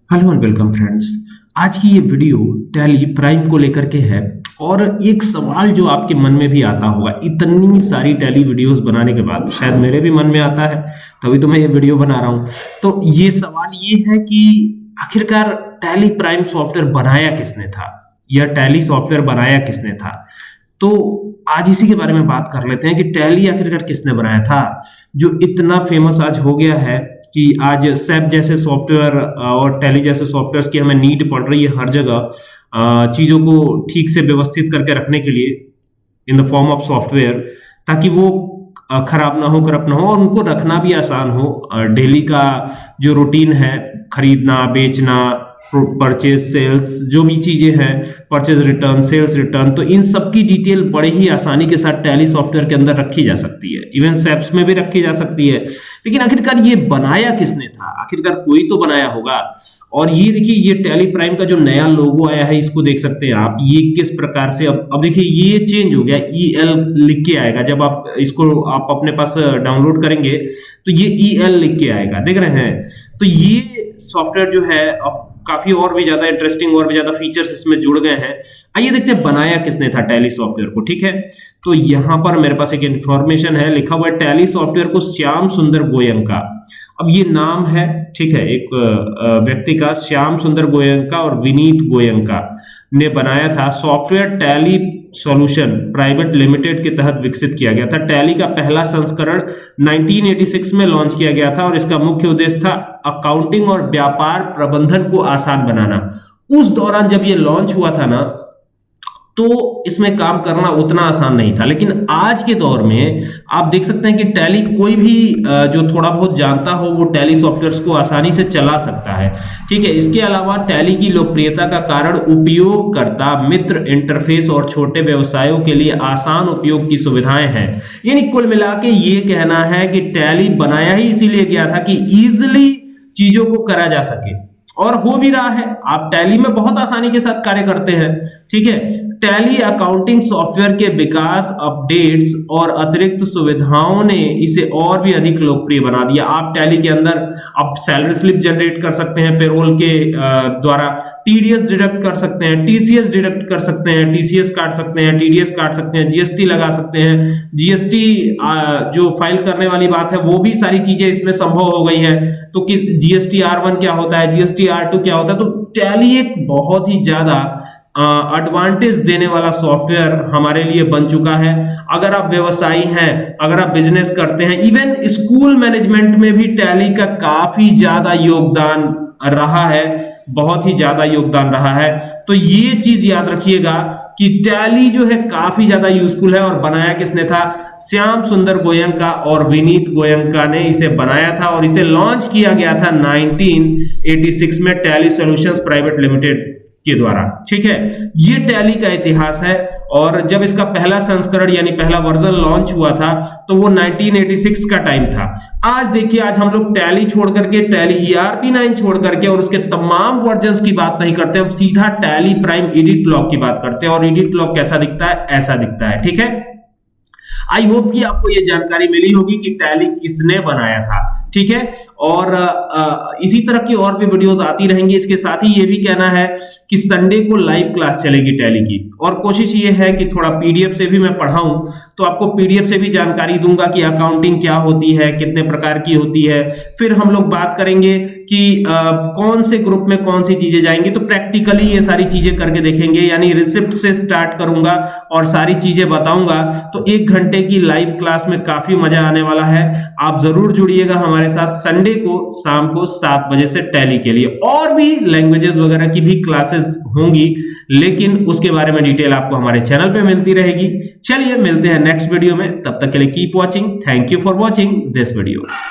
Hello and welcome friends. आज की ये वीडियो टैली प्राइम को लेकर के है और एक सवाल जो आपके मन में भी आता होगा, इतनी सारी टैली वीडियोस बनाने के बाद शायद मेरे भी मन में आता है, तभी तो मैं ये वीडियो बना रहा हूँ। तो ये सवाल ये है कि आखिरकार टैली प्राइम सॉफ्टवेयर बनाया किसने था या टैली सॉफ्टवेयर बनाया किसने था। तो आज इसी के बारे में बात कर लेते हैं कि टैली आखिरकार किसने बनाया था जो इतना फेमस आज हो गया है कि आज सैप जैसे सॉफ्टवेयर और टैली जैसे सॉफ्टवेयर्स की हमें नीड पड़ रही है हर जगह चीजों को ठीक से व्यवस्थित करके रखने के लिए in the form of software, ताकि वो खराब ना हो, करप्ट ना हो और उनको रखना भी आसान हो। डेली का जो रूटीन है, खरीदना बेचना, परचेज सेल्स, जो भी चीजें हैं, परचेज रिटर्न, सेल्स रिटर्न, तो इन सब की डिटेल बड़े ही आसानी के साथ टैली सॉफ्टवेयर के अंदर रखी जा सकती है। इवन सैप्स में भी रखी जा सकती है। लेकिन आखिरकार ये बनाया किसने था? आखिरकार कोई तो बनाया होगा। और ये देखिए, ये टैली प्राइम का जो नया लोगो आया है, इसको देख सकते हैं आप। ये किस प्रकार से अब देखिए ये चेंज हो गया, EL लिख के आएगा। जब आप इसको आप अपने पास डाउनलोड करेंगे तो ये EL लिख के आएगा, देख रहे हैं। तो ये सॉफ्टवेयर जो है अब काफी और भी ज्यादा इंटरेस्टिंग, और भी ज्यादा फीचर्स इसमें जुड़ गए हैं। आइए देखते हैं बनाया किसने था टैली सॉफ्टवेयर को। ठीक है, तो यहां पर मेरे पास एक इंफॉर्मेशन है, लिखा हुआ है टैली सॉफ्टवेयर को श्याम सुंदर गोयनका। अब ये नाम है, ठीक है, एक व्यक्ति का, श्याम सुंदर गोयनका और विनीत गोयनका ने बनाया था। Software tally solution private limited के तहत विकसित किया गया था। टैली का पहला संस्करण 1986 में लॉन्च किया गया था और इसका मुख्य उद्देश्य था अकाउंटिंग और व्यापार प्रबंधन को आसान बनाना। उस दौरान जब ये लॉन्च हुआ था ना, तो इसमें काम करना उतना आसान नहीं था। लेकिन आज के दौर में आप देख सकते हैं कि टैली कोई भी जो थोड़ा बहुत जानता हो वो टैली सॉफ्टवेयर्स को आसानी से चला सकता है। ठीक है, इसके अलावा टैली की लोकप्रियता का कारण उपयोगकर्ता मित्र इंटरफेस और छोटे व्यवसायों के लिए आसान उपयोग की सुविधाएं हैं। यानी कुल मिला के ये कहना है कि टैली बनाया ही इसीलिए गया था कि इजिली चीजों को करा जा सके, और हो भी रहा है। आप टैली में बहुत आसानी के साथ कार्य करते हैं। ठीक है, टैली अकाउंटिंग सॉफ्टवेयर के विकास, अपडेट्स और अतिरिक्त सुविधाओं ने इसे और भी अधिक लोकप्रिय बना दिया। आप टैली के अंदर आप सैलरी स्लिप जनरेट कर सकते हैं पेरोल के द्वारा, TDS डिडक्ट कर सकते हैं, TCS डिडक्ट कर सकते हैं, TCS काट सकते हैं, TDS काट सकते हैं, GST लगा सकते हैं। GST जो फाइल करने वाली बात है, वो भी सारी चीजें इसमें संभव हो गई है। तो कि GST R1 क्या होता है, GST R2 क्या होता है। तो टैली एक बहुत ही ज्यादा एडवांटेज देने वाला सॉफ्टवेयर हमारे लिए बन चुका है। अगर आप व्यवसायी हैं, अगर आप बिजनेस करते हैं, इवन स्कूल मैनेजमेंट में भी टैली का काफी ज्यादा योगदान रहा है, बहुत ही ज्यादा योगदान रहा है। तो ये चीज याद रखिएगा कि टैली जो है काफी ज्यादा यूजफुल है। और बनाया किसने था? श्याम सुंदर गोयनका और विनीत गोयनका ने इसे बनाया था और इसे लॉन्च किया गया था 1986 में टैली सॉल्यूशंस प्राइवेट लिमिटेड के द्वारा। ठीक है, ये टैली का इतिहास है। और जब इसका पहला संस्करण यानी पहला वर्जन लॉन्च हुआ था तो वो 1986 का टाइम था। आज देखिए, आज हम लोग टैली छोड़ करके, टैली ERP9 छोड़ करके और उसके तमाम वर्जन्स की बात नहीं करते, हम सीधा टैली प्राइम एडिट लॉग की बात करते हैं। और एडिट लॉग कैसा दिखता है? ऐसा दिखता है। ठीक है, आई होप कि आपको ये जानकारी मिली होगी कि टैली किसने बनाया था। ठीक है, और इसी तरह की और भी वीडियोस आती रहेंगी। इसके साथ ही ये भी कहना है कि संडे को लाइव क्लास चलेगी टैली की, और कोशिश ये है कि थोड़ा PDF से भी मैं पढ़ाऊं, तो आपको PDF से भी जानकारी दूंगा कि अकाउंटिंग क्या होती है, कितने प्रकार की होती है। फिर हम लोग बात करेंगे कि कौन से ग्रुप में कौन सी चीजें जाएंगी, तो प्रैक्टिकली ये सारी चीजें करके देखेंगे। यानी रिसिप्ट से स्टार्ट करूंगा और सारी चीजें बताऊंगा। तो 1 घंटे की लाइव क्लास में काफी मजा आने वाला है। आप जरूर जुड़िएगा हमारे साथ संडे को शाम को 7 बजे से टैली के लिए। और भी लैंग्वेजेस वगैरह की भी क्लासेस होंगी, लेकिन उसके बारे में डिटेल आपको हमारे चैनल पे मिलती रहेगी। चलिए मिलते हैं नेक्स्ट वीडियो में, तब तक के लिए keep watching. Thank you for watching this video.